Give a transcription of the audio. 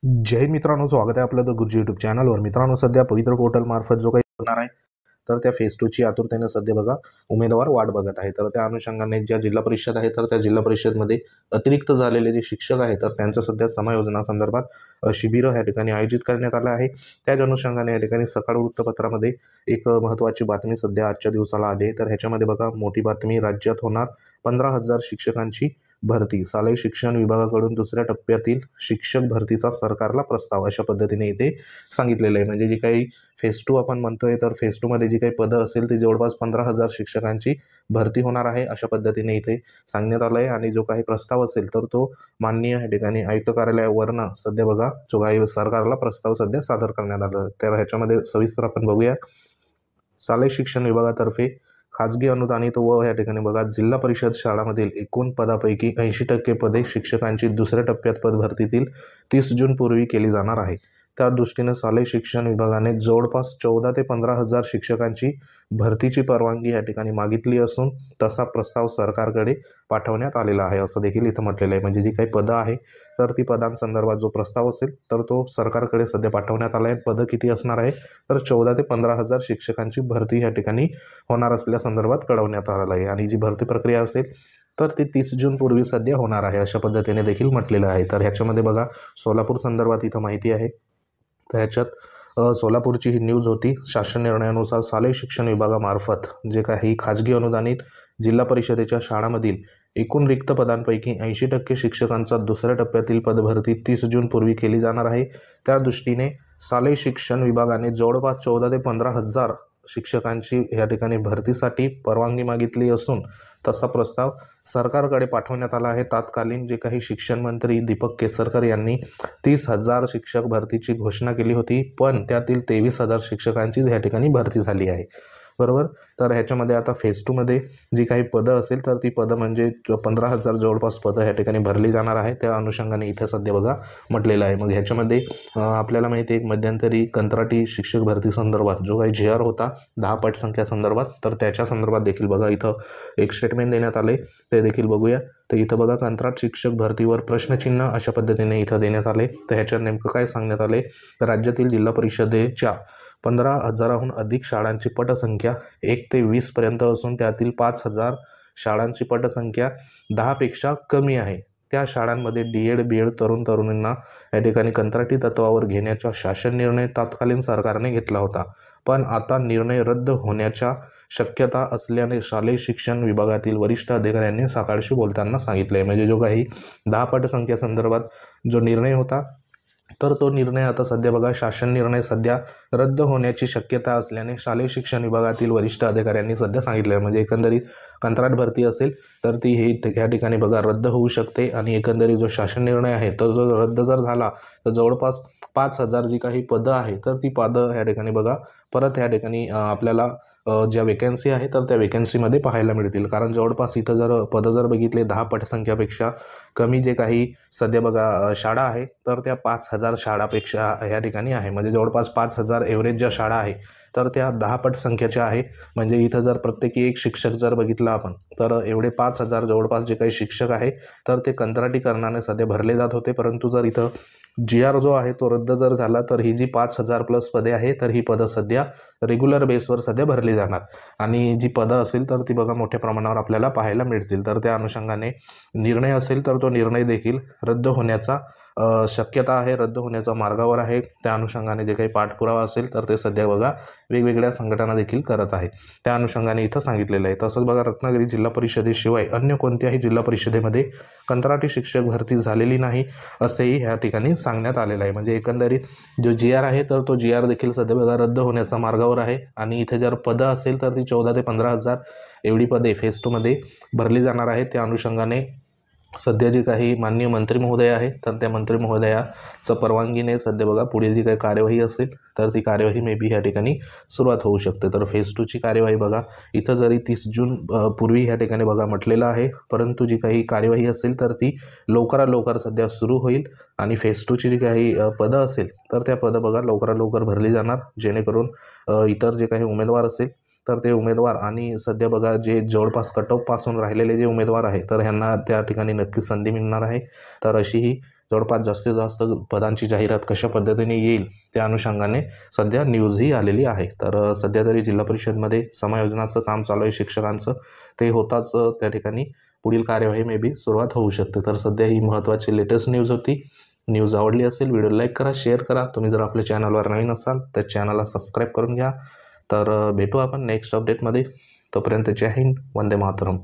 जय मित्रांनो, स्वागत आहे आपलं द गुरुजी यूट्यूब चॅनलवर। मित्रांनो, सध्या पवित्र पोर्टल मार्फत जो काही होणार आहे तर त्या फेज 2 ची आतुरतेने सध्या बघा उमेदवार वाट बघत आहे। तर त्या अनुषंगाने ज्या जिल्हा परिषद आहे तर त्या जिल्हा परिषदमध्ये अतिरिक्त झालेले जे शिक्षक आहेत तर त्यांचं सध्या समायोजनासंदर्भात शिबिर या ठिकाणी आयोजित करण्यात आलं आहे। त्याच अनुषंगाने या ठिकाणी सकाळ वृत्तपत्रामध्ये एक महत्त्वाची बातमी सध्या आजच्या दिवसाला आली आहे। तर ह्याच्यामध्ये बघा मोठी बातमी, राज्यात होणार 15,000 शिक्षकांची भरती, शालेय शिक्षण विभागाकडून दुसऱ्या टप्प्यातील शिक्षक भरतीचा सरकारला प्रस्ताव, अशा पद्धतीने इथे सांगितलेलं आहे। म्हणजे जी काही फेज 2 आपण म्हणतोय तर फेज 2 मध्ये जी काही पदं असेल ती जवळपास 15,000 शिक्षकांची भरती होणार आहे, अशा पद्धतीने इथे सांगण्यात आलं आहे। आणि जो काही प्रस्ताव असेल तर तो माननीय या ठिकाणी आयुक्त कार्यालयावरनं सध्या बघा जो काही सरकारला प्रस्ताव सध्या सादर करण्यात आला। तर ह्याच्यामध्ये सविस्तर आपण बघूया। शालेय शिक्षण विभागातर्फे खाजगी अनुदानित व या ठिकाणी बघा जिल्हा परिषद शाळांमधील एकूण पदापैकी 80% पदे शिक्षकांची दुसऱ्या टप्प्यात पदभरतीतील 30 जून पूर्वी केली जाणार आहे। त्या दृष्टीने शालेय शिक्षण विभागाने जवळपास 14 ते 15,000 शिक्षकांची भरतीची परवानगी या ठिकाणी मागितली असून तसा प्रस्ताव सरकारकडे पाठवण्यात आलेला आहे, असं देखील इथं म्हटलेलं आहे। म्हणजे जी काही पदं आहे तर ती पदांसंदर्भात जो प्रस्ताव असेल तर तो सरकारकडे सध्या पाठवण्यात आला आहे। पदं किती असणार आहे तर 14 ते 15,000 शिक्षकांची भरती या ठिकाणी होणार असल्यासंदर्भात कळवण्यात आलेलं आहे। आणि जी भरती प्रक्रिया असेल तर ती 30 जून पूर्वी सध्या होणार आहे, अशा पद्धतीने देखील म्हटलेलं आहे। तर ह्याच्यामध्ये बघा सोलापूर संदर्भात इथं माहिती आहे। तर ह्याच्यात सोलापूरची ही न्यूज होती। शासन निर्णयानुसार शालेय शिक्षण विभागामार्फत जे काही खाजगी अनुदानित जिल्हा परिषदेच्या शाळांमधील एकूण रिक्त पदांपैकी 80% शिक्षकांचा दुसऱ्या टप्प्यातील पदभरती 30 जून पूर्वी केली जाणार आहे। त्या दृष्टीने शालेय शिक्षण विभागाने जवळपास 14 ते 15,000 शिक्षकांची या ठिकाणी भरतीसाठी परवानगी मागितली असून तसा प्रस्ताव सरकारकडे पाठवण्यात आला आहे। तत्कालीन जे काही शिक्षण मंत्री दीपक केसरकर यांनी 30,000 शिक्षक भरतीची घोषणा केली होती, पण त्यातील 23,000 शिक्षकांचीच या ठिकाणी भरती झाली आहे, बरोबर। तर ह्याच्यामध्ये आता फेज 2 मध्ये जी काही पदं असेल तर ती पदं म्हणजे 15,000 जवळपास पदं या ठिकाणी भरली जाणार आहे। त्या अनुषंगाने इथे सध्या बघा म्हटलेलं आहे। मग ह्याच्यामध्ये आपल्याला माहिती आहे एक मध्यंतरी कंत्राटी शिक्षक भरती संदर्भात जो काही GR होता 10 पटसंख्या संदर्भात, तर त्याच्या संदर्भात देखील बघा इथं एक स्टेटमेंट देण्यात आले, ते देखील बघूया। तर इथं बघा कंत्राट शिक्षक भरतीवर प्रश्नचिन्ह अशा पद्धतीने इथं देण्यात आले। तर ह्याच्यात नेमकं काय सांगण्यात आले तर राज्यातील जिल्हा परिषदेच्या 15,000हून अधिक शाळांची पटसंख्या 1 ते 20 पर्यंत असून त्यातील 5,000 शाळांची पटसंख्या 10 पेक्षा कमी आहे। त्या शाळांमध्ये DED BED तरुणांना या ठिकाणी कंत्राटी तत्वावर घेण्याचा शासन निर्णय तत्कालीन सरकारने घेतला होता, पण आता निर्णय रद्द होण्याच्या शक्यता असल्याने शालेय शिक्षण विभागातील वरिष्ठ अधिकाऱ्यांनी सकाळशी बोलताना सांगितले। म्हणजे जो काही 10 पटसंख्या संदर्भात जो निर्णय होता तर तो निर्णय आता सध्या बघा शासन निर्णय सध्या रद्द होण्याची शक्यता असल्याने शालेय शिक्षण विभागातील वरिष्ठ अधिकाऱ्यांनी सध्या सांगितले। म्हणजे एकंदरीत कंत्राट भरती असेल तर ती ही या ठिकाणी बघा रद्द होऊ शकते। आणि एकंदरीत जो शासन निर्णय आहे तर जो रद्द जर झाला तर जवळपास 5,000 जी काही पदं आहे तर ती पदं या ठिकाणी बघा परत या ठिकाणी आपल्याला ज्या वेकन्सी आहे तर त्या वेकन्सीमध्ये पाहायला मिळतील। कारण जवळपास इथं जर पदं जर बघितले 10 पटसंख्यापेक्षा कमी जे काही सध्या बघा शाळा आहे तर त्या 5,000 शाळापेक्षा या ठिकाणी आहे। म्हणजे जवळपास 5,000 एव्हरेज ज्या शाळा आहे तर त्या 10 पटसंख्येच्या आहे। म्हणजे इथं जर प्रत्येकी एक शिक्षक जर बघितला आपण तर एवढे 5,000 जवळपास जे काही शिक्षक आहे तर ते कंत्राटीकरणाने सध्या भरले जात होते। परंतु जर इथं GR जो आहे तो रद्द जर झाला तर ही जी 5,000 प्लस पदे आहे तर ही पदं सध्या रेग्युलर बेसवर सध्या भरली जाणार आणि जी पदं असेल तर ती बघा मोठ्या प्रमाणावर आपल्याला पाहायला मिळतील। तर त्या अनुषंगाने निर्णय असेल तर तो निर्णय देखील रद्द होण्याचा शक्यता आहे, रद्द होण्याचा मार्गावर आहे। त्या अनुषंगाने जे काही पाठपुरावा असेल तर ते सध्या बघा वेगवेगळ्या संघटना देखील करत आहे, त्या अनुषंगाने इथं सांगितलेलं आहे। तसंच बघा रत्नागिरी जिल्हा परिषदेशिवाय अन्य कोणत्याही जिल्हा परिषदेमध्ये कंत्राटी शिक्षक भरती झालेली नाही असेही ह्या ठिकाणी सांगण्यात आलेलं आहे। म्हणजे एकंदरीत जो GR आहे तर तो GR देखील सध्या बघा रद्द होण्याचा मार्गावर आहे। आणि इथे जर पदं असेल तर ती 14 ते 15,000 एवढी पदे फेज 2 मध्ये भरली जाणार आहे। त्या अनुषंगाने सध्या जी काही माननीय मंत्री महोदय आहे तर त्या मंत्री महोदयाचं परवानगीने सध्या बघा पुढे जी काही कार्यवाही असेल तर ती कार्यवाही मे बी या ठिकाणी सुरुवात होऊ शकते। तर फेज 2 ची कार्यवाही बघा इथं जरी 30 जून पूर्वी या ठिकाणी बघा म्हटलेलं आहे, परंतु जी काही कार्यवाही असेल तर ती लवकरात लवकर सध्या सुरू होईल। आणि फेज 2 ची जी काही पदं असेल तर त्या पदं बघा लवकरात लवकर भरली जाणार, जेणेकरून इतर जे काही उमेदवार असेल तर ते उमेदवार आणि सध्या बघा जे जवळपास कट ऑफ पासून राहिलेले जे उमेदवार आहे तर ह्यांना त्या ठिकाणी नक्कीच संधी मिळणार आहे। तर अशी ही जवळपास जास्तीत जास्त पदांची जाहिरात कशा पद्धतीने येईल त्या अनुषंगाने सध्या न्यूजही आलेली आहे. तर सध्या तरी जिल्हा परिषदमध्ये समायोजनाचं काम चालू आहे शिक्षकांचं, ते होताच त्या ठिकाणी पुढील कार्यवाही मे बी सुरुवात होऊ शकते. तर सध्या ही महत्त्वाची लेटेस्ट न्यूज होती. न्यूज आवडली असेल व्हिडिओ लाईक करा, शेअर करा. तुम्ही जर आपल्या चॅनलवर नवीन असाल तर चॅनलला सबस्क्राईब करून घ्या. तर भेटू आपण नेक्स्ट अपडेटमध्ये. तोपर्यंत जय हिंद, वंदे मातरम.